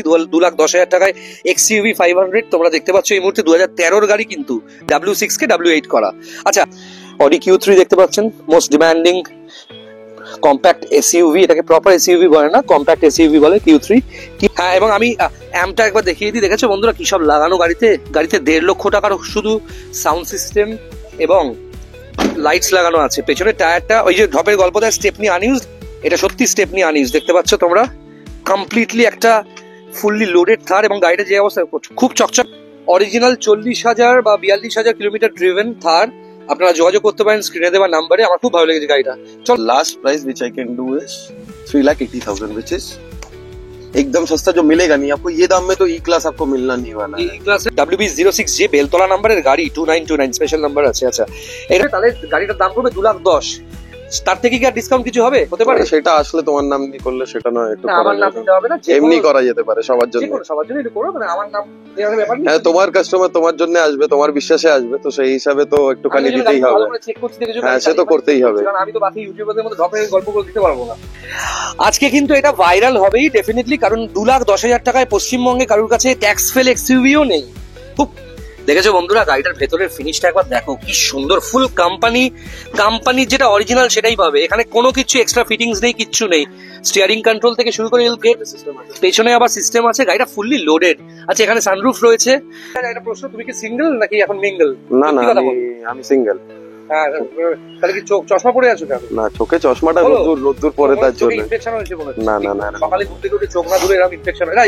2,10,000 টাকায় XUV 500 তোমরা দেখতে পাচ্ছ এই মুহূর্তে 2013 গাড়ি, কিন্তু W6 কে W8 করা। আচ্ছা, Audi Q3 দেখতে পাচ্ছেন, মোস্ট ডিমান্ডিং কম্প্যাক্ট এসইউভি, এটাকে প্রপার এসইউভি বলে না, কম্প্যাক্ট এসইউভি বলে Q3। হ্যাঁ, এবং আমি অ্যাম্পটা একবার দেখিয়ে দিই। দেখেছো বন্ধুরা কি সব লাগানো গাড়িতে? 1.5 লক্ষ টাকার শুধু সাউন্ড সিস্টেম এবং লাইটস লাগানো আছে। পেছনে টায়ারটা ওই যে ঢপের গল্প দেয় স্টেপনি আনইউজড, এটা সত্যি স্টেপনি আনইউজড। দেখতে পাচ্ছ তোমরা কমপ্লিটলি একটা ফুললি লোডেড থার, এবং গাড়িটা যে অবস্থা খুব চকচক। অরিজিনাল 40,000 বা 42,000 কিলোমিটার ড্রিভেন থার। আপনারা যোগাযোগ করতে পারেন স্ক্রিনে দেওয়া নাম্বারে। আমার খুব ভালো লেগেছে গাড়িটা। चल last price which I can do is 3,80,000 which is एकदम सस्ता, जो मिलेगा नहीं आपको ये दाम में, तो ई क्लास आपको मिलना नहीं वाला है। ई क्लास WB06J বেলতলা নাম্বারের গাড়ি, 2929 স্পেশাল নাম্বার আছে। আচ্ছা, এটা তাহলে গাড়িটার দাম পড়বে 2,10,000। তার থেকে কি আর ডিসকাউন্ট কিছু হবে? হতে পারে। সেটা আসলে তোমার নাম দিয়ে করলে সেটা নয়, একটু আমার নাম দিতে হবে না, এমনি করা যেতে পারে সবার জন্য। সবার জন্য একটু করো, মানে আমার নাম দেওয়ার ব্যাপার নেই। হ্যাঁ, তোমার কাস্টমার তোমার জন্য আসবে, তোমার বিশ্বাসে আসবে, তো সেই হিসাবে তো একটুখানি দিতেই হবে। হ্যাঁ, সে তো করতেই হবে, কারণ আমি তো বাকি ইউটিউবারদের মতো ঢপের গল্পগুলো দিতে পারবো না। আজকে কিন্তু এটা ভাইরাল হবেই ডেফিনেটলি, কারণ 2,10,000 টাকায় পশ্চিমবঙ্গে কারোর কাছে ট্যাক্স ফেল এক্সইউভিও নেই। খুব দেখেছো বন্ধুরা গাড়িটার ভেতরের ফিনিশটা একবার দেখো, কি সুন্দর। ফুল কোম্পানির যেটা অরিজিনাল সেটাই পাবে, এখানে কোনো কিছু এক্সট্রা ফিটিংস নেই, কিচ্ছু নেই। স্টিয়ারিং কন্ট্রোল থেকে শুরু করে পেছনে আবার সিস্টেম আছে, গাড়িটা ফুললি লোডেড। আচ্ছা, এখানে সানরুফ রয়েছে। একটা প্রশ্ন, তুমি কি সিঙ্গেল নাকি এখন মিঙ্গেল? না না, আমি সিঙ্গেল। হ্যাঁ, তাহলে কি চশমা পরে আছো কেন? না, চোখে চশমাটা রোদ্দুর পরে তার জন্য। ইনফেকশন হয়েছে মনে হচ্ছে। না না না, সকালে ঘুম থেকে উঠে চোখ না ধুলে এরকম ইনফেকশন হয় না।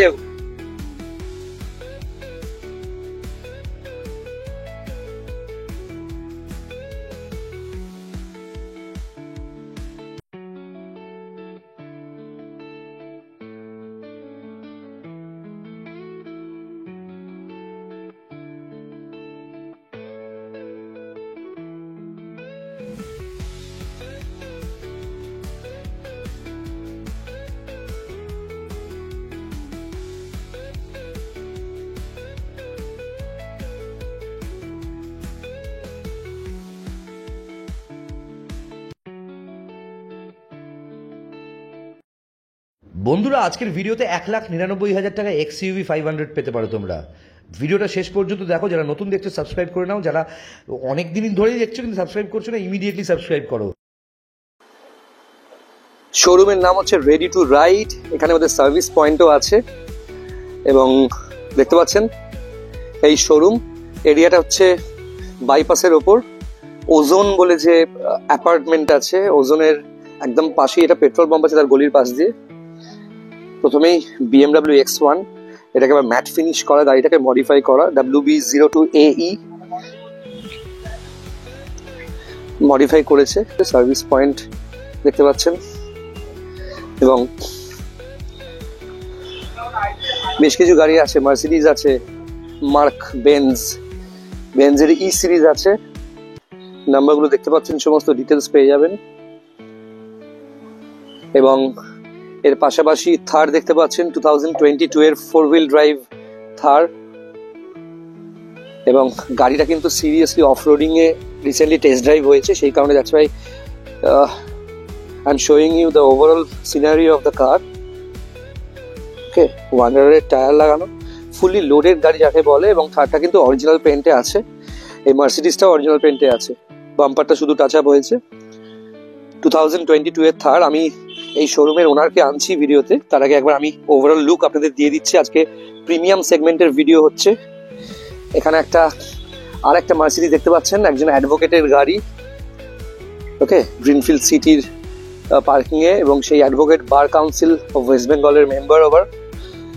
বন্ধুরা, আজকের ভিডিওতে 1,99,000 টাকা XUV 500 পেতে পারো তোমরা। ভিডিওটা শেষ পর্যন্ত দেখো। যারা নতুন দেখছো সাবস্ক্রাইব করে নাও, যারা অনেক দিন ধরেই দেখছো কিন্তু সাবস্ক্রাইব করছো না, ইমিডিয়েটলি সাবস্ক্রাইব করো। শোরুমের নাম হচ্ছে রেডি টু রাইড। এখানে আমাদের সার্ভিস পয়েন্টও আছে, এবং দেখতে পাচ্ছেন এই শোরুম এরিয়াটা হচ্ছে বাইপাসের ওপর। ওজোন বলে যে অ্যাপার্টমেন্ট আছে, ওজোনের একদম পাশেই এটা পেট্রোল পাম্প আছে, তার গলির পাশ দিয়ে। প্রথমেই BMW X1, এটাকে আবার ম্যাট ফিনিশ করা, গাড়িটাকে মডিফাই করা। WB02AE মডিফাই করেছে। সার্ভিস পয়েন্ট দেখতে পাচ্ছেন, এবং বেশ কিছু গাড়ি আছে। মার্সিডিজ আছে, মার্ক বেঞ্জের ই সিরিজ আছে। নাম্বারগুলো দেখতে পাচ্ছেন, সমস্ত ডিটেলস পেয়ে যাবেন। এবং এর পাশাপাশি থার দেখতে পাচ্ছেন, 2022 এর 4 হুইল ড্রাইভ থার। এবং গাড়িটা কিন্তু সিরিয়াসলি অফ রোডিং এ রিসেন্টলি টেস্ট ড্রাইভ হয়েছে, সেই কারণে that's why I am showing you the overall scenario of the car. Okay, ওয়ান্ডারের টায়ার লাগানো, ফুললি লোডেড গাড়ি যাকে বলে। এবং থারটা কিন্তু অরিজিনাল পেন্টে আছে, এই মার্সিডিজটা অরিজিনাল পেন্টে আছে। বাম্পারটা শুধু টাচ আপ হয়েছে। 2022 এর থার। আমি এই শোরুমের ওনারকে আনছি ভিডিওতে, তার আগে একবার আমি ওভারঅল লুক আপনাদের দিয়ে দিচ্ছি। আজকে প্রিমিয়াম সেগমেন্টের ভিডিও হচ্ছে। এখানে আর একটা মার্সিডিজ দেখতে পাচ্ছেন, একজন অ্যাডভোকেটের গাড়ি। ওকে, গ্রিনফিল্ড সিটির পার্কিং এ, এবং সেই advocate bar council of West বেঙ্গলের মেম্বার ওভার।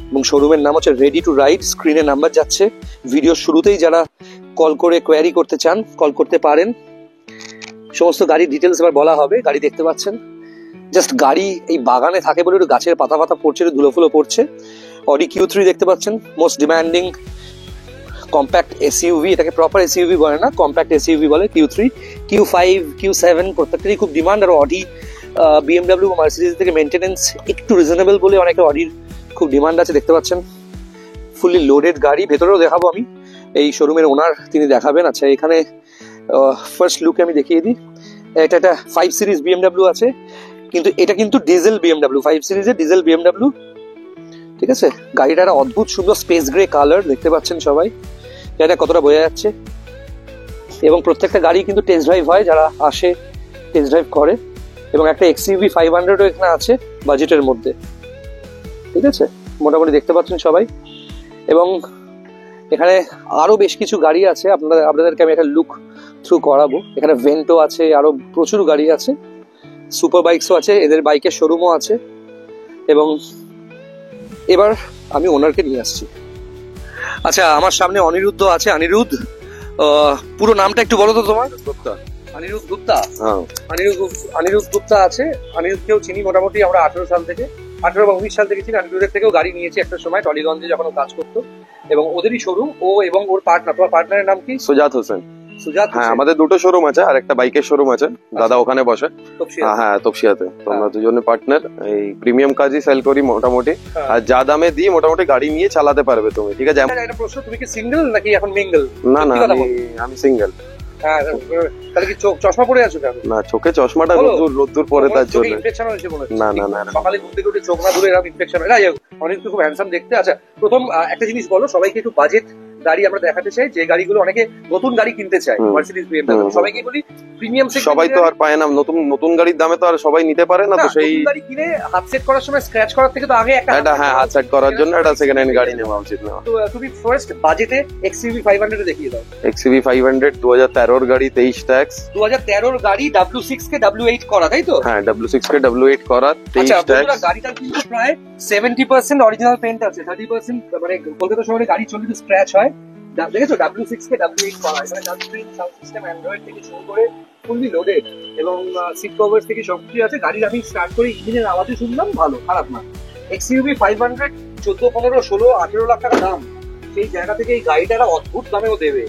এবং শোরুমের নাম হচ্ছে রেডি টু রাইড। স্ক্রিনে নাম্বার যাচ্ছে। ভিডিওর শুরুতেই যারা কল করে কোয়ারি করতে চান কল করতে পারেন। সমস্ত গাড়ির ডিটেলস এবার বলা হবে। গাড়ি দেখতে পাচ্ছেন, জাস্ট গাড়ি এই বাগানে থাকে বলে একটু গাছের পাতা পড়ছে, একটু ধুলো পড়ছে। Audi Q3 দেখতে পাচ্ছেন, মোস্ট ডিমান্ডিং কম্প্যাক্ট এসইউভি, এটাকে প্রপার এসইউভি বলে না, কম্প্যাক্ট এসইউভি বলে। Q3, Q5, Q7 প্রত্যেকটারই খুব ডিমান্ড। আর Audi, BMW ও মার্সিডিজ থেকে মেনটেনেন্স একটু রিজনেবল বলে অনেকে Audiর খুব ডিমান্ড আছে। দেখতে পাচ্ছেন ফুললি লোডেড গাড়ি। ভেতরেও দেখাবো আমি, এই শোরুমের ওনার তিনি দেখাবেন। আচ্ছা, এখানে ফার্স্ট লুকে আমি দেখিয়ে দিই। এটা একটা 5 সিরিজ BMW আছে, কিন্তু এটা কিন্তু ডিজেল BMW, 5 সিরিজের ডিজেল BMW। ঠিক আছে, গাড়িটা একটা অদ্ভুত সুন্দর স্পেস গ্রে কালার দেখতে পাচ্ছেন সবাই, জানি কতটা বোঝা যাচ্ছে। এবং প্রত্যেকটা গাড়ি কিন্তু টেস্ট ড্রাইভ হয়, যারা আসে টেস্ট ড্রাইভ করে। এবং একটা XUV 500ও এখানে আছে বাজেটের মধ্যে, ঠিক আছে, মোটামুটি দেখতে পাচ্ছেন সবাই। এবং এখানে আরো বেশ কিছু গাড়ি আছে, আপনাদেরকে আমি একটা লুক থ্রু করাবো। এখানে ভেন্টো আছে, আরো প্রচুর গাড়ি আছে, সুপার বাইকসও আছে, এদের বাইকের শোরুমও আছে। এবং এবার আমি ওনারকে নিয়ে আসছি। আচ্ছা, আমার সামনে অনিরুদ্ধ আছে। অনিরুদ্ধ, পুরো নামটা একটু বলো তো তোমার। অনিরুদ্ধ গুপ্তা। হ্যাঁ, অনিরুদ্ধ গুপ্তা আছে। অনিরুদ্ধকেও চিনি মোটামুটি আমরা 18 সাল থেকে, 18 বা 19 সাল থেকে চিনি। অনিরুদ্ধের থেকেও গাড়ি নিয়েছি একটা সময় টলিগঞ্জে যখন ও কাজ করতো, এবং ওদেরই শোরুম ও এবং ওর পার্টনার। তোমার পার্টনারের নাম কি? সুজাত হোসেন। সুজাত হ্যাঁ, হোসেন। আমাদের দুটো শোরুম আছে, আর একটা বাইকের শোরুম আছে, দাদা ওখানে বসে। তপসিয়া। হ্যাঁ, তপসিয়াতে। তো আমরা দুজনে পার্টনার, এই প্রিমিয়াম কাজই সেল করি মোটামুটি। হ্যাঁ। আর যা দামে দিই মোটামুটি গাড়ি নিয়ে চালাতে পারবে তুমি, ঠিক আছে? একটা প্রশ্ন, তুমি কি সিঙ্গেল নাকি এখন মিঙ্গল? না না, সত্যি কথা বলো। আমি সিঙ্গেল। হ্যাঁ, তাহলে কি চশমা পরে আছো কেন? না, চোখে চশমাটা বলো। রোদ্দুর পরে তার জন্য। ইনফেকশন হয়েছে মনে হচ্ছে। না, না, না, না। সকালে ঘুম থেকে উঠে চোখ না ধরে এরকম ইনফেকশন হয়। যাই হোক, অনেক খুব হ্যান্ডসাম দেখতে। আচ্ছা, প্রথম একটা জিনিস বলো, সবাইকে একটু বাজেট গাড়ি আমরা দেখাতে চাই, যে গাড়িগুলো অনেকে নতুন গাড়ি কিনতে চায়, মার্সিডিজ BMW। সবাইকে বলি প্রিমিয়াম সেগমেন্ট। সবাই তো আর পায় না, নতুন গাড়ির দামে তো আর সবাই নিতে পারে না, তো সেই গাড়ি কিনে হাত সেট করার সময় স্ক্র্যাচ করার থেকে তো আগে একটা হ্যাঁ, হাত সেট করার জন্য একটা সেকেন্ড হ্যান্ড গাড়ি নেওয়া উচিত না। তো তুমি ফার্স্ট বাজেটে XUV 500 দেখিয়ে দাও। XUV 500 2013 গাড়ি, 23 ট্যাক্স। 2013 গাড়ি, W6 কে W8 করা, তাই তো? হ্যাঁ, W6 কে W8 করা, 23 আচ্ছা, ট্যাক্স। গাড়িটা কিন্তু প্রায় 70% অরিজিনাল পেইন্ট আছে, 30% মানে কলকাতা শহরে গাড়ি চললে তো স্ক্র্যাচ হয়। দেখেছো, W6 কে W8 করা, এখানে touch screen, sound system, Android থেকে শুরু করে ফুললি লোডেড, এবং সিট কভার থেকে সবকিছু আছে। গাড়ির আমি স্টার্ট করে ইঞ্জিনের আওয়াজে শুনলাম, ভালো, খারাপ না। XUV 500 14, 15, 16, 18 লাখ টাকা দাম, সেই জায়গা থেকে এই গাড়িটা একটা অদ্ভুত দামেও দেবে।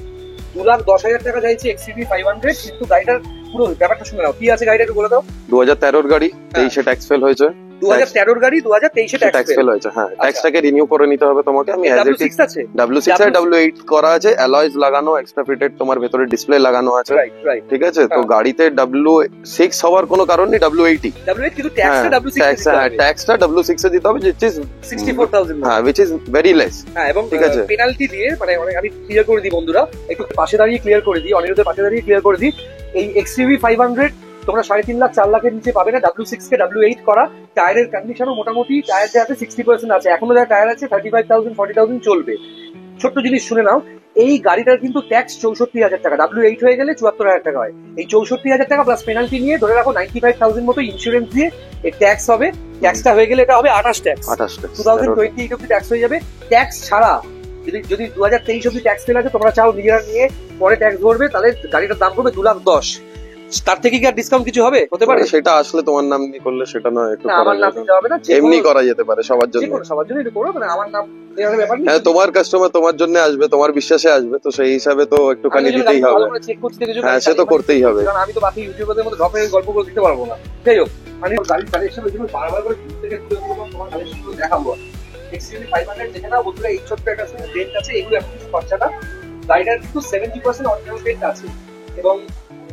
2,10,000 টাকা চাইছে XUV 500, কিন্তু গাড়িটার পুরো ব্যাপারটা শুনে নাও। কি আছে গাড়িটা একটু বলে দাও। 2013 গাড়ি, 23 ট্যাক্স ফেল হয়েছে। 2013 গাড়ি, 2023 ট্যাক্স ফেল হয়েছে। হ্যাঁ, ট্যাক্সটাকে রিনিউ করে নিতে হবে তোমাকে। আমি অ্যাজ ইট W6 আছে, W6 আর W8 করা আছে, অ্যালয়েজ লাগানো, এক্সট্রা ফিটেড, তোমার ভেতরে ডিসপ্লে লাগানো আছে, রাইট। ঠিক আছে? তো গাড়িতে W6 হওয়ার কোনো কারণ নেই, W8 W8, কিন্তু ট্যাক্সটা W6 এ দিতে হবে। ট্যাক্সটা W6 এ দিতে হবে, which is 64,000। হ্যাঁ, which is very less। হ্যাঁ, এবং ঠিক আছে। পেনাল্টি দিয়ে, মানে আমি ক্লিয়ার করে দিই বন্ধুরা, একটু পাশে দাঁড়িয়ে ক্লিয়ার করে দিই, অনিরুদ্ধের পাশে দাঁড়িয়ে ক্লিয়ার করে দিই। এই XUV 500 তোমরা 3.5 লাখ 4 লাখের নিচে পাবে না। W6 কে W8 করা, টায়ারের কন্ডিশনও মোটামুটি, টায়ার যে আছে 60% আছে, এখনো যা টায়ার আছে 35,000 40,000 চলবে। ছোট্ট জিনিস শুনে নাও, এই গাড়িটার কিন্তু ট্যাক্স 64,000 টাকা, W8 হয়ে গেলে 74,000 টাকা হয়। এই 64,000 টাকা প্লাস পেনাল্টি নিয়ে ধরে রাখো 95,000 মতো ইন্স্যুরেন্স দিয়ে এই ট্যাক্স হবে। ট্যাক্সটা হয়ে গেলে এটা হবে 28 ট্যাক্স, 2028 অব্দি ট্যাক্স হয়ে যাবে। ট্যাক্স ছাড়া যদি 2023 অব্দি ট্যাক্স ফেল আছে, তোমরা চাও নিজেরা নিয়ে পরে ট্যাক্স ভরবে, তাহলে গাড়িটার দাম পড়বে 2,10,000। তার থেকে কি আর ডিসকাউন্ট কিছু হবে? হতে পারে। সেটা আসলে তোমার নাম দিয়ে করলে সেটা না, একটু না, আমার নাম দিতে হবে না, এমনি করা যেতে পারে সবার জন্য। সবার জন্য এটা করো, মানে আমার নাম দেওয়ার ব্যাপার নেই। হ্যাঁ, তোমার কাস্টমার তোমার জন্য আসবে, তোমার বিশ্বাসে আসবে, তো সেই হিসাবে তো একটুখানি দিতেই হবে। হ্যাঁ, সে তো করতেই হবে, কারণ আমি তো বাকি ইউটিউবারদের মধ্যে ঢপে গল্প করে দিতে পারবো না। যাই হোক, আমি গাড়ির কালেকশন যেগুলো বারবার করে দূর থেকে তুলে ধরবো, তোমার কালেকশনগুলো দেখাবো। XUV 500 দেখে নাও বন্ধুরা, এই ছোট্ট একটা ডেন্ট আছে, এগুলো এখন কিছু খরচা না। গাড়িটার কিন্তু 70% অরিজিনাল পেইন্ট আছে, এবং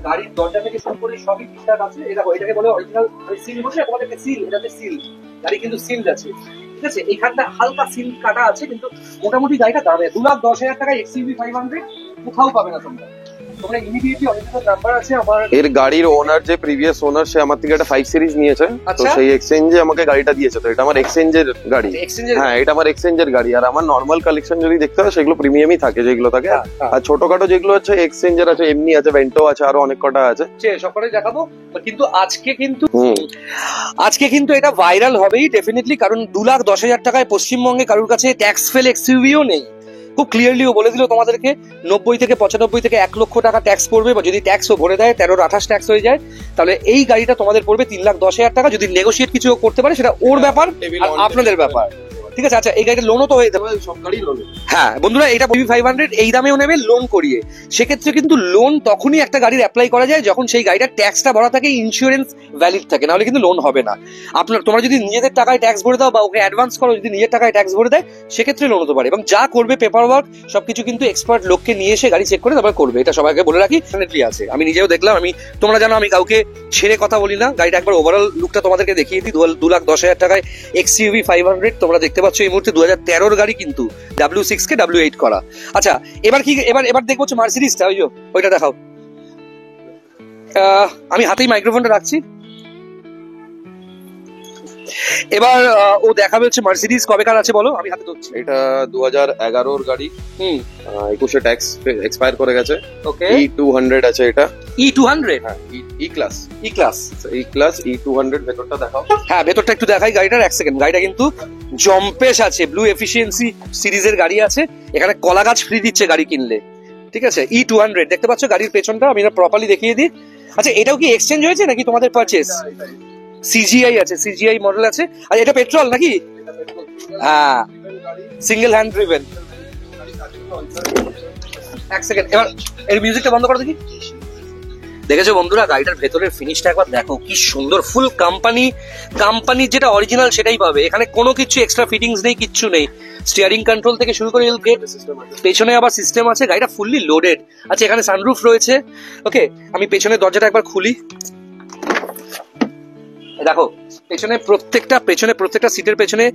গাড়ির দরজা থেকে শুরু করে সবই ঠিকঠাক আছে। এটা এটাকে বলে অরিজিনাল সিল, বলছে তোমাদেরকে সিল, এটাতে সিল, গাড়ি কিন্তু সিল আছে, ঠিক আছে? এখানটা হালকা সিল কাটা আছে, কিন্তু মোটামুটি গাড়িটা দামে 2,10,000 টাকায় XUV 500 কোথাও পাবে না তোমরা। তোমরা ইমিডিয়েটলি অরিজিনাল নাম্বার আছে আমার। এর গাড়ির ওনার যে প্রিভিয়াস ওনার, সে আমার থেকে একটা 5 সিরিজ নিয়েছে, তো আচ্ছা। সেই এক্সচেঞ্জে আমাকে গাড়িটা দিয়েছে। তো এটা আমার এক্সচেঞ্জের গাড়ি। হ্যাঁ, এটা আমার এক্সচেঞ্জের গাড়ি। আর আমার নর্মাল কালেকশন যদি দেখতে হয়, সেগুলো প্রিমিয়ামই থাকে, যেগুলো থাকে। আর ছোটখাটো যেগুলো আছে এক্সচেঞ্জের আছে, এমনি আছে, ভেন্টো আছে, আরো অনেক কটা আছে, সকালে দেখাবো। কিন্তু আজকে কিন্তু এটা ভাইরাল হবেই ডেফিনেটলি, কারণ 2,10,000 টাকায় পশ্চিমবঙ্গে কারোর কাছে ট্যাক্স ফেল XUVও নেই। খুব ক্লিয়ারলিও বলে দিল তোমাদেরকে, 90 থেকে 95 থেকে 1 লক্ষ টাকা ট্যাক্স পড়বে, বা যদি ট্যাক্সও ভরে দেয় 13-28 ট্যাক্স হয়ে যায়, তাহলে এই গাড়িটা তোমাদের পড়বে 3,10,000 টাকা। যদি নেগোশিয়েট কিছু করতে পারে সেটা ওর ব্যাপার, আর আপনাদের ব্যাপার, ঠিক আছে? আচ্ছা, এই গাড়িটা লোনও তো হয়ে যাবে, সব গাড়ি লোনে। হ্যাঁ বন্ধুরা, এটা 500 এই দামেও নেবে লোন করিয়ে। সেক্ষেত্রে কিন্তু লোন তখনই একটা গাড়ির অ্যাপ্লাই করা যায় যখন সেই গাড়িটার ট্যাক্সটা ভরা থাকে, ইন্স্যুরেন্স ভ্যালিড থাকে, নাহলে কিন্তু লোন হবে না। তোমরা যদি নিজেদের টাকায় ট্যাক্স ভরে দাও বা ওকে অ্যাডভান্স করো, যদি নিজের টাকায় ট্যাক্স ভরে দেয়, সেক্ষেত্রে লোন হতে পারে। এবং যা করবে পেপার ওয়ার্ক সবকিছু কিন্তু এক্সপার্ট লোককে নিয়ে এসে গাড়ি চেক করে তারপর করবে, এটা সবাইকে বলে রাখি। আছে, আমি নিজেও দেখলাম, তোমরা জানো আমি কাউকে ছেড়ে কথা বলি না। গাড়িটা একবার ওভারঅল লুকটা তোমাদেরকে দেখিয়ে দিই। 2,10,000 টাকায় XUV 500 তোমরা দেখতে পাচ্ছ এই মুহূর্তে 2013 গাড়ি, কিন্তু W6 কে W8 করা। আচ্ছা এবার কি, এবার দেখবো হচ্ছে মার্সিডিজটা, ওই যে ওইটা দেখাও। আমি হাতেই মাইক্রোফোনটা রাখছি। এবার ও দেখাবে হচ্ছে মার্সিডিজ কবেকার আছে বলো, আমি হাতে ধরছি। এটা 2011 গাড়ি, 21 ট্যাক্স এক্সপায়ার করে গেছে। ওকে, E200 আছে এটা। E200, হ্যাঁ, ই ক্লাস E200 ভেতরটা দেখাও। হ্যাঁ ভেতরটা একটু দেখাই গাড়িটার, এক সেকেন্ড। গাড়িটা কিন্তু জম্পেশ আছে, ব্লু এফিসিয়েন্সি সিরিজের গাড়ি আছে। এখানে কলা গাছ ফ্রি দিচ্ছে গাড়ি কিনলে, ঠিক আছে। E200 দেখতে পাচ্ছ গাড়ির পেছনটা, আমি এটা প্রপারলি দেখিয়ে দিই। আচ্ছা এটাও কি এক্সচেঞ্জ হয়েছে নাকি তোমাদের পারচেজ? সিজিআই আছে, সিজিআই মডেল আছে। আর এটা পেট্রোল নাকি? হ্যাঁ, সিঙ্গেল হ্যান্ড ড্রিভেন। এক সেকেন্ড, এবার এর মিউজিকটা বন্ধ করো দেখি। দেখেছো বন্ধুরা গাড়িটার ভেতরের ফিনিশটা একবার দেখো, কি সুন্দর। ফুল কোম্পানি যেটা অরিজিনাল সেটাই পাবে, এখানে কোনো কিছু এক্সট্রা ফিটিংস নেই, কিচ্ছু নেই। স্টিয়ারিং কন্ট্রোল থেকে শুরু করে পেছনে আবার সিস্টেম আছে। গাড়িটা ফুললি লোডেড আছে, এখানে সানরুফ রয়েছে। ওকে, আমি পেছনের দরজাটা একবার খুলি। দেখো পেছনে প্রত্যেকটা সিটের পেছনে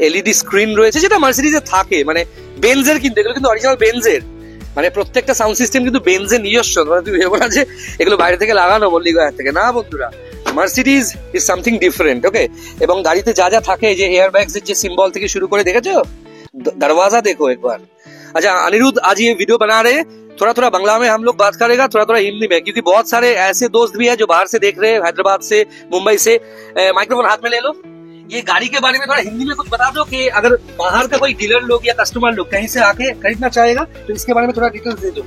এলইডি স্ক্রিন রয়েছে, যেটা মার্সিডিজে থাকে, মানে বেনজের, কিন্তু এগুলো কিন্তু অরিজিনাল বেনজের। মানে প্রত্যেকটা সাউন্ড সিস্টেম কিন্তু বেনজের নিজস্ব। মানে তুমি ভেবো না যে এগুলো বাইরে থেকে লাগানো মল্লিকবাজার থেকে, না বন্ধুরা। Mercedes is something different. Okay, এবং গাড়িতে যা যা থাকে, যে এয়ার ব্যাগস এর যে সিম্বল থেকে শুরু করে, দেখেছো दरवाजा देखो एक बार। अच्छा अनिरुद्ध, आज ये वीडियो बना रहे हैं, थोड़ा बांग्ला में हम लोग बात करेगा, थोड़ा हिंदी में, क्योंकि बहुत सारे ऐसे दोस्त भी है जो बाहर से देख रहे हैं, हैदराबाद से, मुंबई से। माइक्रोफोन हाथ में ले लो। ये गाड़ी के बारे में थोड़ा हिंदी में कुछ बता दो कि अगर बाहर का कोई डीलर लोग या कस्टमर लोग कहीं से आके खरीदना चाहेगा तो इसके बारे में थोड़ा डिटेल्स दे दो।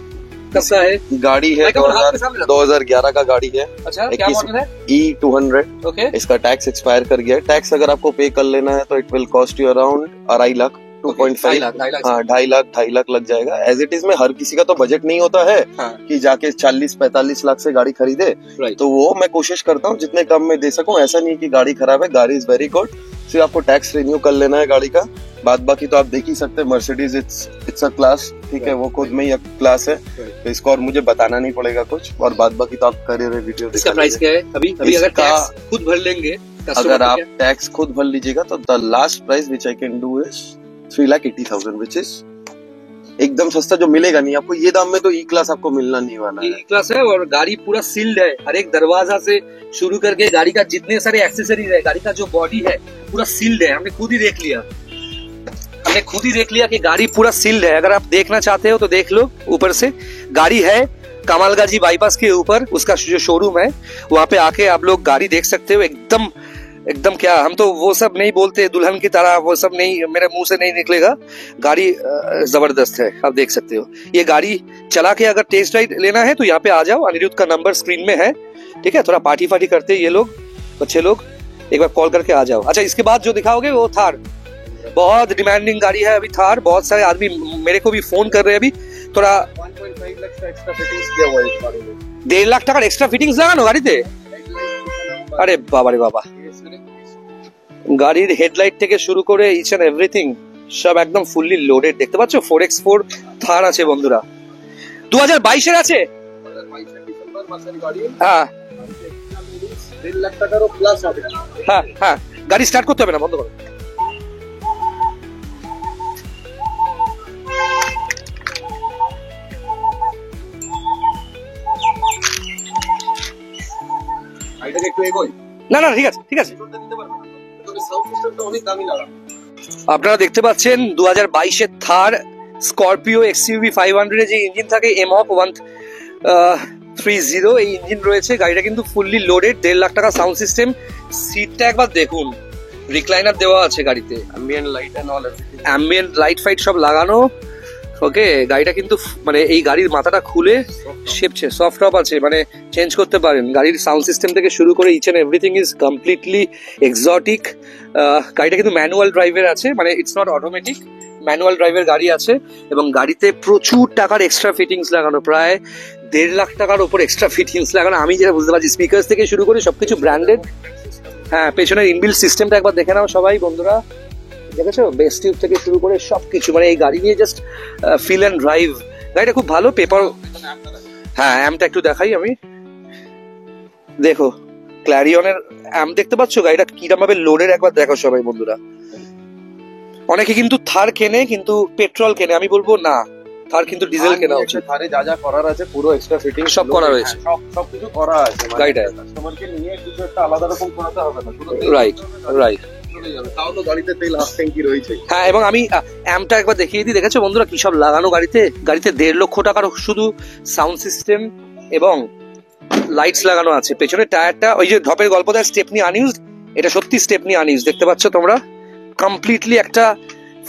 कैसा है गाड़ी? है 2011 का गाड़ी है। अच्छा क्या मॉडल है? E200। ओके, इसका टैक्स एक्सपायर कर गया है। टैक्स अगर आपको पे कर लेना है तो it will cost you around 2.5 lakh, 2.5 lakh, 2.5 lakh लग जाएगा। एज इट इज में हर किसी का तो बजट नहीं होता है कि जाके 40-45 लाख से गाड़ी खरीदे। तो वो मैं कोशिश करता हूँ जितने कम में दे सकूं। ऐसा नहीं कि गाड़ी खराब है, गाड़ी इज वेरी गुड। सिर्फ आपको टैक्स रिन्यू कर लेना है गाड़ी का, बाद बाकी तो आप देख ही सकते हैं। मर्सिडीज इट्स अ क्लास, ठीक है, वो खुद में ही एक क्लास है, तो इसको और मुझे बताना नहीं पड़ेगा कुछ। और बाद बाकी तो आप करे रहे वीडियो। इसका प्राइस क्या है अभी अगर टैक्स खुद भर लेंगे? अगर आप टैक्स खुद भर लीजिएगा तो the last price which I can do is 3,80,000, which is एकदम सस्ता, जो मिलेगा नहीं आपको। ये दाम में तो ई क्लास आपको मिलना नहीं वाला है। ई क्लास है और गाड़ी पूरा सील्ड है, हर एक दरवाजा से शुरू करके गाड़ी का जितने सारे एक्सेसरीज है, गाड़ी का जो बॉडी है पूरा सील्ड है। हमने खुद ही देख लिया कि गाड़ी पूरा सील्ड है। अगर आप देखना चाहते हो तो देख लो ऊपर से। गाड़ी है कमालगाजी बाईपास के ऊपर, उसका जो शोरूम है वहां पे आके आप लोग गाड़ी देख सकते हो। एकदम क्या, हम तो वो सब नहीं बोलते दुल्हन की तरह, वो सब नहीं, मेरे मुंह से नहीं निकलेगा। गाड़ी जबरदस्त है, आप देख सकते हो। ये गाड़ी चला के अगर टेस्ट राइड लेना है तो यहाँ पे आ जाओ, अनिरुद्ध का नंबर स्क्रीन में है, ठीक है। थोड़ा पार्टी करते ये लोग, अच्छे लोग, एक बार कॉल करके आ जाओ। अच्छा इसके बाद जो दिखाओगे वो थार, बहुत डिमांडिंग गाड़ी है अभी थार। बहुत सारे आदमी मेरे को भी फोन कर रहे हैं अभी। थोड़ा 1.5 लाख का एक्स्ट्रा फिटिंग्स किया हुआ है इस गाड़ी में। 1.5 लाख টাকার এক্সট্রা ফিটিংস লাগানো গাড়িতে? আরে বাবা রে বাবা, গাড়ির হেডলাইট থেকে শুরু করে ইচ এন্ড এভরিথিং সব একদম ফুললি লোডেড। দেখতে পাচ্ছ 4x4 থার আছে বন্ধুরা, 2022 এর আছে। 2022 ডিসেম্বর মাসের গাড়ি। হ্যাঁ 1.5 লাখ টাকারও প্লাস হবে। হ্যাঁ গাড়ি স্টার্ট করতে হবে না, বন্ধ করো। গাড়িটাকে একটু এগোই। না ঠিক আছে আপনারা দেখতে পাচ্ছেন 2022 এর থার স্করপিও এক্সইউভি 500 এর যে ইঞ্জিন থাকে এমহক 130, এই ইঞ্জিন রয়েছে। গাড়িটা কিন্তু ফুললি লোডেড, 1.5 লাখ টাকা সাউন্ড সিস্টেম। সিটটা একবার দেখুন, রিক্লাইনার দেওয়া আছে গাড়িতে, ambient light and all everything, ambient light fight সব লাগানো। ওকে, গাড়িটা কিন্তু মানে এই গাড়ির মাথাটা খুলে শেপছে, সফট টপ আছে, মানে চেঞ্জ করতে পারেন। গাড়ির সাউন্ড সিস্টেম থেকে শুরু করে each and everything is completely exotic. গাড়িটা কিন্তু ম্যানুয়াল ড্রাইভের আছে, মানে ইটস নট অটোমেটিক, ম্যানুয়াল ড্রাইভের গাড়ি আছে। এবং গাড়িতে প্রচুর টাকার এক্সট্রা ফিটিংস লাগানো, প্রায় 1.5 লাখ টাকার উপর এক্সট্রা ফিটিংস লাগানো। আমি যেটা বুঝতে পারছি, স্পিকার থেকে শুরু করে সবকিছু ব্র্যান্ডেড। হ্যাঁ, পেছনের ইনবিল্ট সিস্টেমটা একবার দেখে নাও সবাই বন্ধুরা, দেখেছো? বেস টিউব থেকে শুরু করে সবকিছু, মানে এই গাড়ি নিয়ে জাস্ট ফিল অ্যান্ড ড্রাইভ। গাড়িটা খুব ভালো। পেপার, হ্যাঁ অ্যাম্পটা একটু দেখাই আমি। দেখো ক্ল্যারিয়নের অ্যাম্প দেখতে পাচ্ছ, গাড়িটা কিরকম ভাবে লোডের একবার দেখো সবাই বন্ধুরা। অনেকে কিন্তু থার কেনে কিন্তু পেট্রোল কেনে, আমি বলবো না, থার কিন্তু ডিজেল কেনা উচিত। থারে যা যা করার আছে পুরো এক্সট্রা ফিটিং সব করা রয়েছে। সবকিছু করা আছে গাড়িটায়। কাস্টমারকে নিয়ে কিছু একটা আলাদা রকম করাতে হবে না, শুধু রাইট রাইট। তাও তো গাড়িতে তেল হাফ ট্যাঙ্কি রয়েছে। হ্যাঁ, এবং আমি অ্যাম্পটা একবার দেখিয়ে দিই, দেখেছো বন্ধুরা কি সব লাগানো গাড়িতে? গাড়িতে 1.5 লক্ষ টাকার শুধু সাউন্ড সিস্টেম এবং লাইটস লাগানো আছে। পেছনের টায়ারটা ওই যে ঢপের গল্প দেয় স্টেপনি আনইউজড, এটা সত্যি স্টেপনি আনইউজড, দেখতে পাচ্ছ তোমরা? কমপ্লিটলি একটা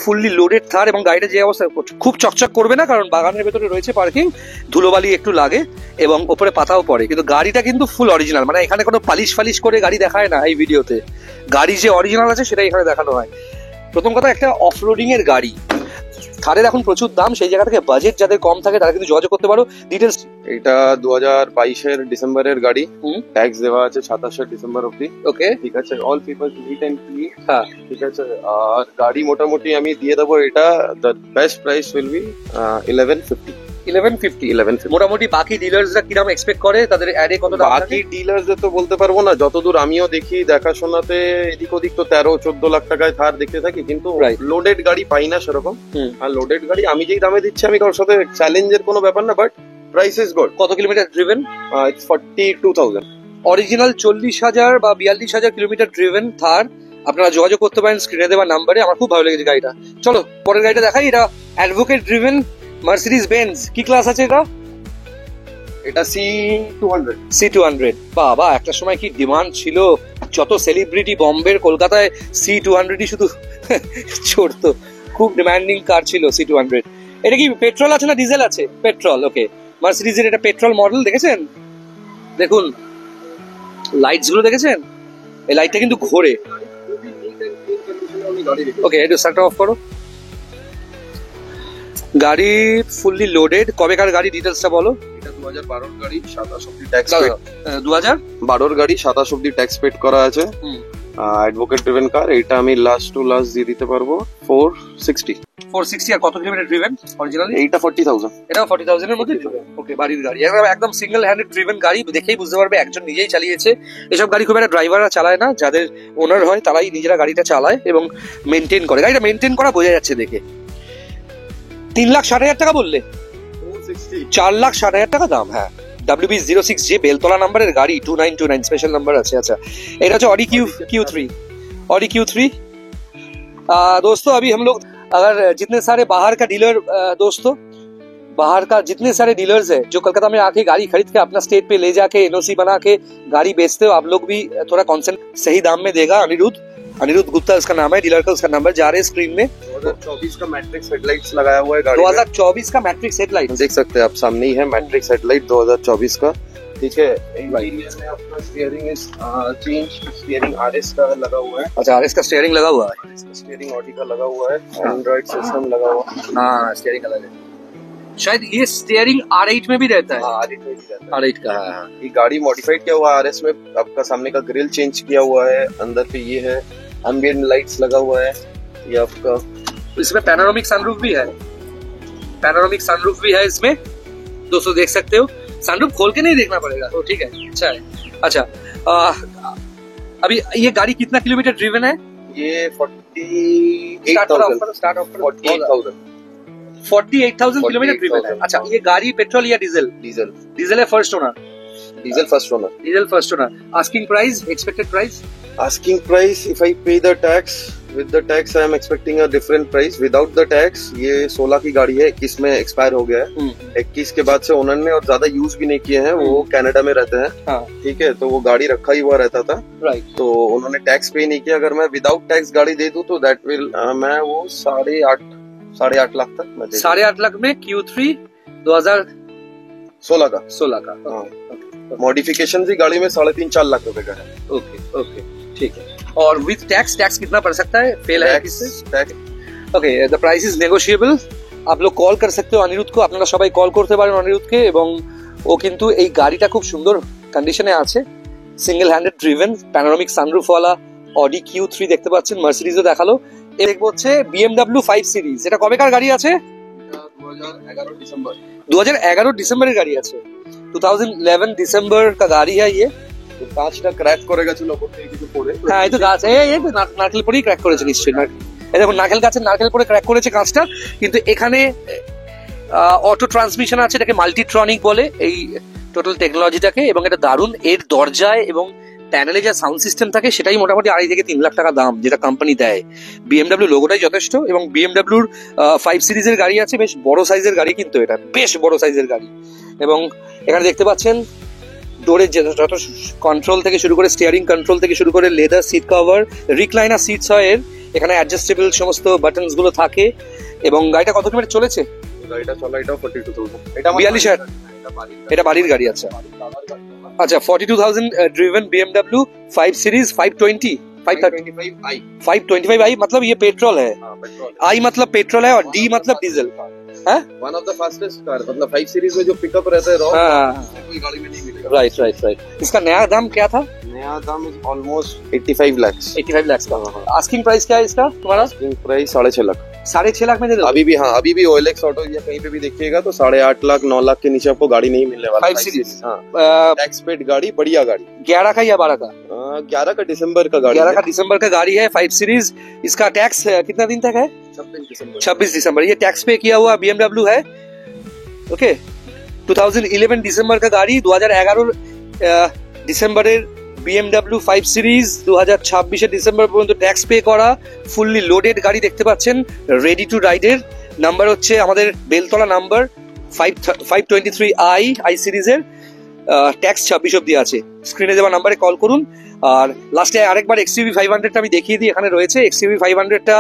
ফুললি লোডেড থার, এবং গাড়িটা যে অবস্থা খুব চকচক করবে না, কারণ বাগানের ভেতরে রয়েছে পার্কিং, ধুলোবালি একটু লাগে এবং ওপরে পাতাও পড়ে, কিন্তু গাড়িটা কিন্তু ফুল অরিজিনাল। মানে এখানে কোনো পালিশ ফালিশ করে গাড়ি দেখায় না এই ভিডিওতে, গাড়ি যে অরিজিনাল আছে সেটাই এখানে দেখানো হয়। প্রথম কথা, একটা অফরোডিং এর গাড়ি, থারের এখন প্রচুর দাম, সেই জায়গা থেকে বাজেট যাদের কম থাকে তারা কিন্তু যোগাযোগ করতে পারো। ডিটেলস, এটা 2022 ডিসেম্বরের গাড়ি, হুম। ট্যাক্স দেওয়া আছে 27 ডিসেম্বর অবধি। ওকে, ঠিক আছে, all people meet and clean. হ্যাঁ, ঠিক আছে, আর গাড়ি মোটামুটি আমি দিয়ে দেবো, এটা the best price will be 1150। মোটামুটি বাকি ডিলার্সরা কিরকম এক্সপেক্ট করে, তাদের অ্যাডে কত দাম বাকি ডিলারদের তো বলতে পারবো না, যতদূর আমিও দেখি দেখাশোনাতে এদিক ওদিক তো 13-14 লাখ টাকায় থার দেখতে থাকি, কিন্তু Right. লোডেড গাড়ি পাই না সেরকম। হুম। আর লোডেড গাড়ি আমি যেই দামে দিচ্ছি, আমি কারোর সাথে চ্যালেঞ্জের কোনো ব্যাপার না, বাট প্রাইস ইজ গুড। কত কিলোমিটার ড্রিভেন? ইটস 42,000। অরিজিনাল 40,000 বা 42,000 কিলোমিটার ড্রিভেন থার। আপনারা যোগাযোগ করতে পারেন স্ক্রিনে দেওয়া নাম্বারে। আমার খুব ভালো লেগেছে গাড়িটা। চলো পরের গাড়িটা দেখাই। এটা অ্যাডভোকেট ড্রিভেন মার্সিডিজ বেঞ্জ। কি ক্লাস আছে এটা? এটা C200। C200। বাবা, একটা সময় কি ডিমান্ড ছিল, যত সেলিব্রিটি বম্বের কলকাতায় C200ই শুধু ছড়তো, খুব ডিমান্ডিং কার ছিল C200। এটা কি পেট্রোল আছে না ডিজেল আছে? পেট্রোল। ওকে, মার্সিডিজের এটা পেট্রোল মডেল। দেখেছেন, দেখুন লাইটস গুলো দেখেছেন, এই লাইটটা কিন্তু ঘোরে। ওকে, একটু স্টার্ট অফ করো। গাড়ি ফুললি লোডেড। কবেকার গাড়ি, ডিটেলসটা বলো। এটা 2012 গাড়ি, 27 অবধি ট্যাক্স 2000 গাড়ি, 27 অবধি ট্যাক্স পেড করা আছে। অ্যাডভোকেট ড্রিভেন কার, এটা আমি লাস্ট টু লাস্ট দিয়ে দিতে পারবো 460। আর কত কিলোমিটার ড্রিভেন অরিজিনালি? এইটা 40,000। এটাও 40,000 এর মধ্যে। ওকে, বাড়ির গাড়ি, একদম সিঙ্গেল হ্যান্ডেড ড্রিভেন গাড়ি, দেখেই বুঝতে পারবে একজন নিজেই চালিয়েছে। এসব গাড়ি খুব একটা ড্রাইভাররা চালায় না, যাদের ওনার হয় তারাই নিজেরা গাড়িটা চালায় এবং মেনটেন করে। গাড়িটা মেনটেন করা বোঝা যাচ্ছে দেখে। 3,60,000 টাকা বললে? 4,60,000 টাকা দাম। হ্যাঁ, WB06J বেলতলা নাম্বারের গাড়ি, 2929 স্পেশাল নাম্বার আছে। अच्छा, এটা হচ্ছে অডি Q3। Audi Q3। दोस्तों, अभी हम लोग अगर जितने सारे बाहर का डीलर दोस्तों, बाहर का जितने सारे डीलर्स है जो कलकत्ता में आके गाड़ी खरीद के अपना स्टेट पे ले जाके NOC बना के गाड़ी बेचते हो, आप लोग भी थोड़ा कॉन्सेंट सही दाम में देगा। अनिरुद्ध गुप्ता उसका नाम है, डीलर का उसका नंबर जा रहे हैं स्क्रीन में। 2024 का मैट्रिक्स हेडलाइट्स लगाया हुआ है गाड़ी में। 2024 का मैट्रिक्स हेडलाइट देख सकते हैं आप, सामने ही है मैट्रिक्स हेडलाइट 2024 का। ठीक है, इंटीरियर में अपना steering is change, steering RS का लगा हुआ है। अच्छा, RS का स्टीयरिंग लगा हुआ है। स्टीयरिंग ऑडी का लगा हुआ है, एंड्रॉइड सिस्टम लगा हुआ है। हाँ, स्टीयरिंग अलग है। शायद ये स्टीयरिंग R8 में भी रहता है। R8 में भी रहता है। R8 का है। ये गाड़ी मॉडिफाइड किया हुआ है RS में। आपका सामने का ग्रिल चेंज किया हुआ है, अंदर पे ये है, एम्बिएंट लाइट्स लगा हुआ है। ये आपका इसमें पैनोरामिक सनरूफ भी है। पैनोरामिक सनरूफ भी है इसमें, दोस्तों देख सकते हो। सनरूफ खोल के नहीं देखना पड़ेगा, तो ठीक है। अच्छा है। अच्छा, अभी ये गाड़ी कितना किलोमीटर ड्रिवन है? ये 48,000 किलोमीटर ड्रिवन है। अच्छा, ये गाड़ी पेट्रोल या डीजल? डीजल है। First owner? Diesel first owner. Asking price, expected price? Asking price, if I pay the tax, with the tax I am expecting a different price. Without the tax, ये 16 की गाड़ी है, 21 में expire हो गया है। 21 के बाद से ओनर ने और ज्यादा यूज भी नहीं किए हैं, वो कनाडा में रहते हैं। ठीक है, तो वो गाड़ी रखा ही हुआ रहता था। राइट। तो उन्होंने टैक्स पे नहीं किया। अगर मैं विदाउट टैक्स गाड़ी दे दूं तो दैट विल, मैं वो 8.5 लाख तक मैं 8.5 लाख में Q3 2016 का। मॉडिफिकेशन भी गाड़ी में 3.5-4 लाख रुपए का है। ओके, ठीक है। और विद टैक्स कितना पड़ सकता है? फेल है किससे? ওকে, দ্য প্রাইস ইজ নেগোশিয়েবল। आप लोग কল कर सकते हो अनिरुद्ध को, আপনারা সবাই কল করতে পারেন অনিরুদ্ধকে, এবং ও কিন্তু এই গাড়িটা খুব সুন্দর কন্ডিশনে আছে। Single handed driven, panoramic sunroof ওয়ালা অডি Q3 দেখতে পাচ্ছেন। মার্সিডিজও দেখালো। এই দেখবো হচ্ছে BMW 5 সিরিজ। এটা কবেকার গাড়ি আছে? 2011 ডিসেম্বরের গাড়ি আছে। 2011 ডিসেম্बर का गाड़ी है ये। কাঁচটা ক্র্যাক করে গেছিল ওপর থেকে কিছু পড়ে। হ্যাঁ, এই তো গাছ, এই তো নারকেল পরেই ক্র্যাক করেছে নিশ্চয়ই। এই দেখুন নারকেল গাছের নারকেল করে ক্র্যাক করেছে কাঁচটা, কিন্তু এখানে অটো ট্রান্সমিশন আছে, এটাকে মাল্টিট্রনিক বলে এই টোটাল টেকনোলজিটাকে, এবং এটা দারুণ। এর দরজায় এবং প্যানেলে যা সাউন্ড সিস্টেম থাকে সেটাই মোটামুটি 2.5 থেকে 3 লাখ টাকা দাম, যেটা কোম্পানি দেয়। বিএমডাব্লিউ লোগোটাই যথেষ্ট, এবং বিএমডাব্লিউর 5 সিরিজের গাড়ি আছে, বেশ বড় সাইজের গাড়ি, কিন্তু এটা বেশ বড় সাইজের গাড়ি। এবং এখানে দেখতে পাচ্ছেন ডোরের যত কন্ট্রোল থেকে শুরু করে, স্টিয়ারিং কন্ট্রোল থেকে শুরু করে, leather seat cover, recliner seats হয় এর, এখানে অ্যাডজাস্টেবল সমস্ত বাটনস গুলো থাকে। এবং গাড়িটা কত কিলোমিটার চলেছে? গাড়িটা চলা এটা 42,000, 42,000, এটা বাড়ির গাড়ি। আচ্ছা আচ্ছা, 42,000 driven BMW 5 series 525i, मतलब ये पेट्रोल है, आई मतलब पेट्रोल है और डी मतलब डीजल है। One of the fastest car, मतलब 5 सीरीज में जो पिकअप रहता है कोई गाड़ी में नहीं मिलेगा। Right right right. इसका नया दाम क्या था? नया दाम इज ऑलमोस्ट 85 lakhs। 85 लाख का। आस्किंग प्राइस क्या है इसका तुम्हारा? Asking price 6.5 lakh. 6.5 लाख में दे दो। अभी भी, हाँ अभी भी OLX ऑटो या कहीं पे भी देखिएगा तो 8.5 लाख 9 लाख के नीचे आपको गाड़ी नहीं मिलने वाला। 5 सीरीज, हाँ, टैक्स पेड गाड़ी, बढ़िया गाड़ी। 11 का या 12 का? 11 का दिसंबर का गाड़ी, 11 का दिसंबर का गाड़ी है, 5 सीरीज। इसका टैक्स कितना दिन तक है? 26 दिसंबर। ये टैक्स पे किया हुआ BMW है। ओके, 2011 ডিসেম্বর का गाड़ी, 2011 ডিসেম্বরের BMW 5 সিরিজ, 2026 ডিসেম্বর পর্যন্ত ট্যাক্স পে করা, ফুললি লোডেড গাড়ি দেখতে পাচ্ছেন, রেডি টু রাইডের। নাম্বার হচ্ছে আমাদের বেলতলা নাম্বার 523i সিরিজের, ট্যাক্স 26 অব্দি আছে। স্ক্রিনে দেওয়া নাম্বারে কল করুন। আর লাস্টে আরেকবার XUV 500টা আমি দেখিয়ে দিই, এখানে রয়েছে। XUV 500টা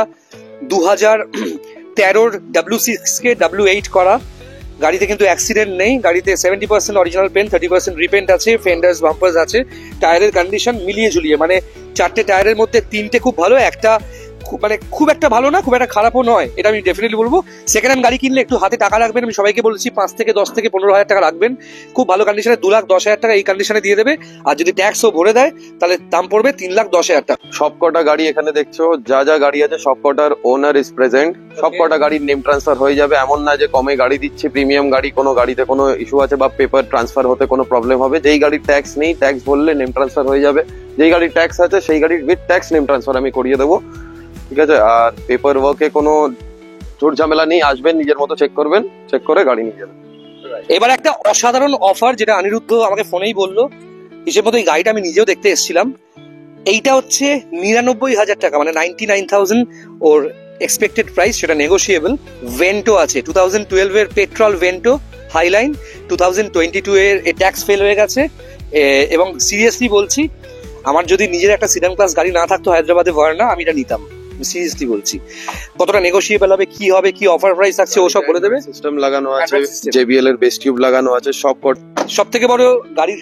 2013 W6 কে W8 করা। গাড়িতে কিন্তু অ্যাক্সিডেন্ট নেই, গাড়িতে 70% অরিজিনাল পেন্ট, 30% রিপেন্ট আছে, ফেন্ডার্স বাম্পার্স আছে। টায়ারের কন্ডিশন মিলিয়ে ঝুলিয়ে, মানে 4টে টায়ারের মধ্যে 3টে খুব ভালো, একটা মানে খুব একটা ভালো না, খুব একটা খারাপও নয়, এটা আমি ডেফিনেটলি বলবো। সেকেন্ড হ্যান্ড গাড়ি কিনলে একটু হাতে টাকা রাখবেন, আমি সবাইকে বলছি 5 থেকে 10 থেকে 15,000 টাকা রাখবেন। খুব ভালো কন্ডিশনে 2,10,000 টাকা এই কন্ডিশনে দিয়ে দেবে, আর যদি ট্যাক্সও ভরে দেয় তাহলে দাম পড়বে 3,10,000 টাকা। সব কটা গাড়ি এখানে দেখছো, যা যা গাড়ি আছে সব কটার ওনার ইজ প্রেজেন্ট। সব কটা গাড়ির নেম ট্রান্সফার হয়ে যাবে, এমন না যে কমে গাড়ি দিচ্ছে, প্রিমিয়াম গাড়ি, কোনো গাড়িতে কোনো ইস্যু আছে বা পেপার ট্রান্সফার হতে কোনো প্রবলেম হবে। যেই গাড়ির ট্যাক্স নেই, ট্যাক্স বললে নেম ট্রান্সফার হয়ে যাবে। যেই গাড়ির ট্যাক্স আছে সেই গাড়ির উইথ ট্যাক্স নেম ট্রান্সফার আমি করিয়ে দেবো, ঠিক আছে। আর পেপার ওয়ার্কে কোনো ঝুট ঝামেলা নেই, আসবেন নিজের মতো চেক করবেন, চেক করে গাড়ি নিয়ে যাবেন। এবার একটা অসাধারণ অফার, যেটা অনিরুদ্ধ আমাকে ফোনেই বললো, হিসেব মতো এই গাড়িটা আমি নিজেও দেখতে এসেছিলাম। এইটা হচ্ছে 99,000 টাকা, মানে 99,000 ওর এক্সপেক্টেড প্রাইস, সেটা নেগোশিয়েবল। ভেন্টো আছে 2012 এর পেট্রোল ভেন্টো হাইলাইন, 2022 এর ট্যাক্স ফেল হয়ে গেছে। এবং সিরিয়াসলি বলছি, আমার যদি নিজের একটা সিডান ক্লাস গাড়ি না থাকতো হায়দ্রাবাদে ভার্না, আমি এটা নিতাম। সিরিয়াসলি বলছি, কতটা নেগোশিয়েবল হবে, কি হবে, কি অফার প্রাইস থাকছে, ও সব বলে দেবে। সিস্টেম লাগানো আছে, JBL এর বেস টিউব লাগানো আছে, সব থেকে বড়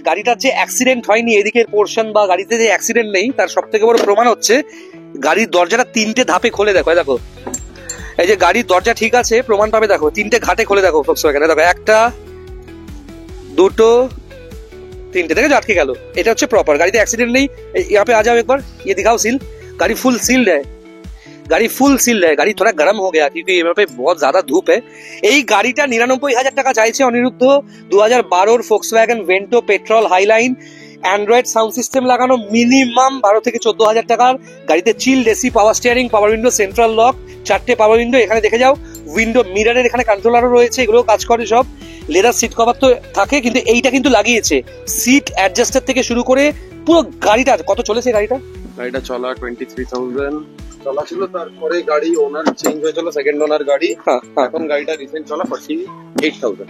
গাড়িটার যে অ্যাক্সিডেন্ট হয়নি এদিকের পোর্শন, বা গাড়িতে যে অ্যাক্সিডেন্ট নেই, তার সব থেকে বড় প্রমাণ হচ্ছে গাড়ির দরজাটা 3টে ধাপে খোলে। দেখো দেখো, এই যে গাড়ির দরজা ঠিক আছে, প্রমাণ পাবে দেখো, 3টে ঘাটে খোলে দেখো ফক্সওয়াগনে, দেখো 1টা 2টো 3টে, দেখে আটকে গেল। এটা হচ্ছে প্রপার, গাড়িতে অ্যাক্সিডেন্ট নেই। यहाँ पे आ जाओ एक बार, ये दिखाओ सील, गाड़ी फुल सील्ड है, गाड़ी फुल सील्ड है। गाड़ी थोड़ा गर्म हो गया क्योंकि यहाँ पे बहुत ज्यादा धूप है। এই গাড়িটা 99,000 টাকা চাইছে Aniruddha. 2012 Volkswagen Vento petrol highline, Android sound system লাগানো, মিনিমাম 12 থেকে 14,000 টাকার। গাড়িতে chilled AC, power steering, power window, central lock, 4টে পাওয়ার উইন্ডো। এখানে দেখে যাও উইন্ডো মিররের এখানে কন্ট্রোলারও রয়েছে, এগুলো কাজ করে সব। লেদার সিট কভার তো থাকে, কিন্তু এইটা কিন্তু লাগিয়েছে। সিট অ্যাডজাস্টার থেকে শুরু করে পুরো গাড়িটা কত চলেছে? গাড়িটা চলা 23,000 চলা ছিল, তারপরে গাড়ি ওনার চেঞ্জ হয়েছিল, সেকেন্ড ওনার গাড়ি। এখন গাড়িটা রিসেন্ট চলা 48,000।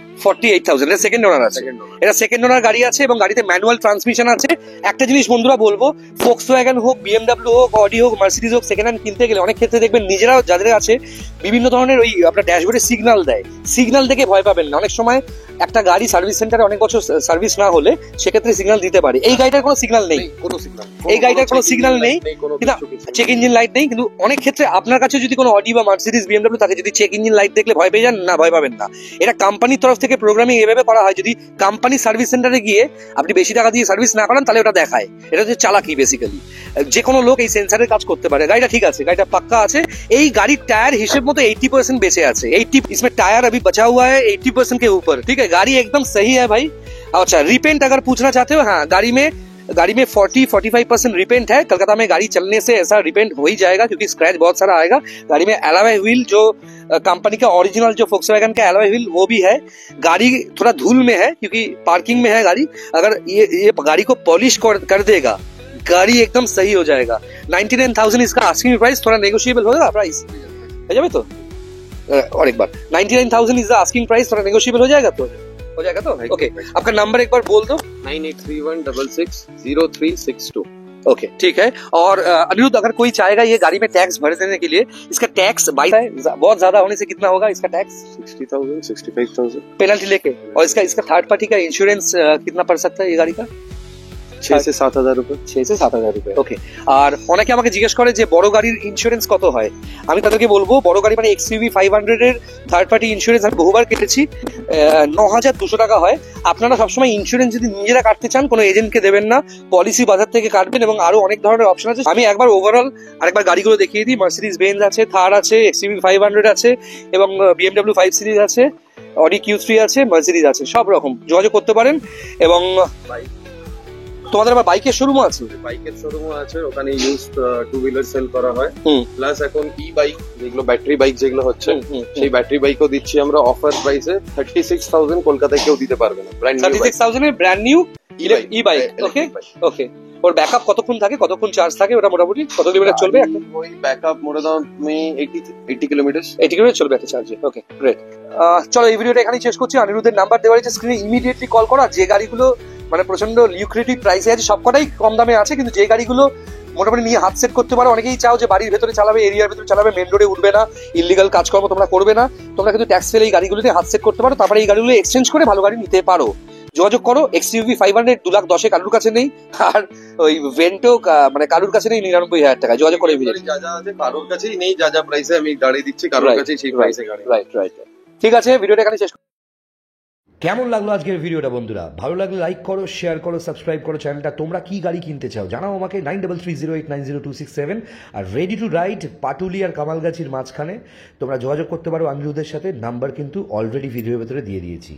এটা সেকেন্ড ওনার আছে, এটা সেকেন্ড ওনার গাড়ি আছে, এবং গাড়িতে ম্যানুয়াল ট্রান্সমিশন আছে। একটা জিনিস বন্ধুরা বলবো, ফোক্সওয়াগন হোক, BMW হোক, অডি হোক, মার্সিডিজ হোক, সেকেন্ড হ্যান্ড কিনতে গেলে অনেক ক্ষেত্রে দেখবেন নিজেরাও যাদের আছে বিভিন্ন ধরনের ওই আপনার ড্যাশবোর্ডে সিগন্যাল দেয়। সিগন্যাল দেখে ভয় পাবেন না, অনেক সময় একটা গাড়ি সার্ভিস সেন্টারে অনেক বছর সার্ভিস না হলে সেক্ষেত্রে সিগন্যাল দিতে পারে। এই গাড়িটার কোনো সিগন্যাল নেই, এই গাড়িটার কোনো সিগন্যাল নেই, কিন্তু চেক ইঞ্জিন লাইট নেই। কিন্তু অনেক ক্ষেত্রে আপনার কাছে যদি কোনো অডি বা মার্সিডিজ BMW থাকে, যদি চেক ইঞ্জিন লাইট দেখলে ভয় পেয়ে যান, না ভয় পাবেন না। এটা কোম্পানির তরফ থেকে প্রোগ্রামিং এভাবে করা হয়, যদি কোম্পানি সার্ভিস সেন্টারে গিয়ে আপনি বেশি টাকা দিয়ে সার্ভিস না করেন তাহলে ওটা দেখায়। এটা হচ্ছে চালাকি বেসিক্যালি, যে কোনো লোক এই সেন্সারের কাজ করতে পারে। গাড়িটা ঠিক আছে, গাড়িটা পাক্কা আছে। এই গাড়ির টায়ার হিসেব মতো 80% বেঁচে আছে। 80 इसमें टायर अभी बचा हुआ है 80% के ऊपर, ठीक है। गाड़ी एकदम सही है भाई। अच्छा, रिपेंट अगर पूछना चाहते हो, हाँ गाड़ी में गाड़ी में 40-45% रिपेंट है। कलकत्ता में गाड़ी चलने से ऐसा रिपेंट हो ही जाएगा क्योंकि स्क्रैच बहुत सारा आएगा। गाड़ी में एलॉय व्हील जो कंपनी का ओरिजिनल जो फोक्सवैगन का एलॉय व्हील वो भी है। गाड़ी थोड़ा धूल में है क्योंकि पार्किंग में है गाड़ी। अगर ये गाड़ी को पॉलिश कर देगा, गाड़ी एकदम सही हो जाएगा। 99,000 इसका आस्किंग प्राइस, थोड़ा नेगोशिएबल होगा प्राइस, हो जाए तो। और एक बार 99,000 इज द आस्किंग प्राइस, थोड़ा नेगोशिएबल हो जाएगा तो ओके। आपका नंबर एक बार बोल दो। 9831660362। ओके ठीक है। और अनिरुद्ध, अगर कोई चाहेगा ये गाड़ी में टैक्स भर देने के लिए, इसका टैक्स बहुत ज्यादा होने से कितना होगा इसका टैक्स? 60,000 65,000 पेनल्टी लेके। और इसका थर्ड पार्टी का इंश्योरेंस कितना पड़ सकता है ये গাড়ি का? 6 से 7,000 रुपए। 6 से 7,000 রুপে। ওকে। আর অনেকে আমাকে জিজ্ঞেস করে যে বড় গাড়ির ইন্স্যুরেন্স কত হয়। আমি তাদেরকে বলবো বড় গাড়ি মানে XUV 500 এর থার্ড পার্টি ইন্স্যুরেন্স আমি বহুবার কেটেছি, 9,200 টাকা হয়। আপনারা সবসময় ইন্স্যুরেন্স যদি নিজেরা কাটতে চান কোনো এজেন্টকে দেবেন না, পলিসি বাজার থেকে কাটবেন এবং আরো অনেক ধরনের অপশন আছে। আমি একবার ওভারঅল আরেকবার গাড়িগুলো দেখিয়ে দিই। মার্সিডিজ বেঞ্জ আছে, থার আছে, XUV 500 আছে এবং BMW 5 সিরিজ আছে, অডি Q3 আছে, মার্সিডিজ আছে, সব রকম যোগাযোগ করতে পারেন। এবং তোমাদের আবার বাইকের শোরুম আছে? বাইকের শোরুমও আছে, ওখানে ইউজ টু হুইলার সেল করা হয়। প্লাস এখন ই বাইক যেগুলো ব্যাটারি বাইক যেগুলো হচ্ছে, সেই ব্যাটারি বাইকও দিচ্ছি আমরা অফার প্রাইসে। 36,000 কলকাতায় কেউ দিতে পারবে না। 36,000 এর ব্র্যান্ড নিউ ই বাইক। ওকে ওকে। ওর ব্যাকআপ কতক্ষণ থাকে, কতক্ষণ চার্জ থাকে, ওটা মোটামুটি কত কিলোমিটার চলবে? ওই ব্যাকআপ মোরে দাও তুমি 80 কিলোমিটার। 80 কিলোমিটার চলবে একটা চার্জে। Okay great. চলো এই ভিডিওটা এখানেই শেষ করছি। অনিরুদ্ধের নাম্বার দেওয়া আছে স্ক্রিনে, ইমিডিয়েটলি কল করা। যে গাড়িগুলো মানে প্রচন্ড লিউক্রেটিভ প্রাইসে আছে, সবকটাই কম দামে আছে, কিন্তু যে গাড়িগুলো মোটামুটি নিয়ে হাত সেট করতে পারো। অনেকেই চাও যে বাড়ির ভেতরে চালাবে, এরিয়ার ভেতরে চালাবে, মেন রোডে উঠবে না, ইলিগাল কাজকর্ম তোমরা করবে না, তোমরা কিন্তু ট্যাক্স ফেলে এই গাড়িগুলোতে হাত সেট করতে পারো। তারপরে এই গাড়িগুলো এক্সচেঞ্জ করে ভালো গাড়ি নিতে পারো। যোগাযোগ করো। XUV 500 2,10,000 কারুর কাছে নেই, আর ওই ভেন্টো মানে কারুর কাছে নেই 99,000 টাকা। যোগাযোগ করে যা যা আছে কারোর কাছেই নেই, যা যা প্রাইসে আমি গাড়ি দিচ্ছি কারোর কাছেই সেই প্রাইসে গাড়ি। রাইট। ঠিক আছে, ভিডিওটা এখানে শেষ। কেমন লাগলো আজকের ভিডিওটা বন্ধুরা? ভালো লাগলে লাইক করো, শেয়ার করো, সাবস্ক্রাইব করো চ্যানেলটা। তোমরা কি গাড়ি কিনতে চাও জানাও আমাকে 9330890267। আর রেডি টু রাইড পাটুলি আর কামালগাছির মাঝখানে তোমরা যোগাযোগ করতে পারো অনিরুদ্ধের সাথে। নাম্বার কিন্তু অলরেডি ভিডিওর ভেতরে দিয়ে দিয়েছি।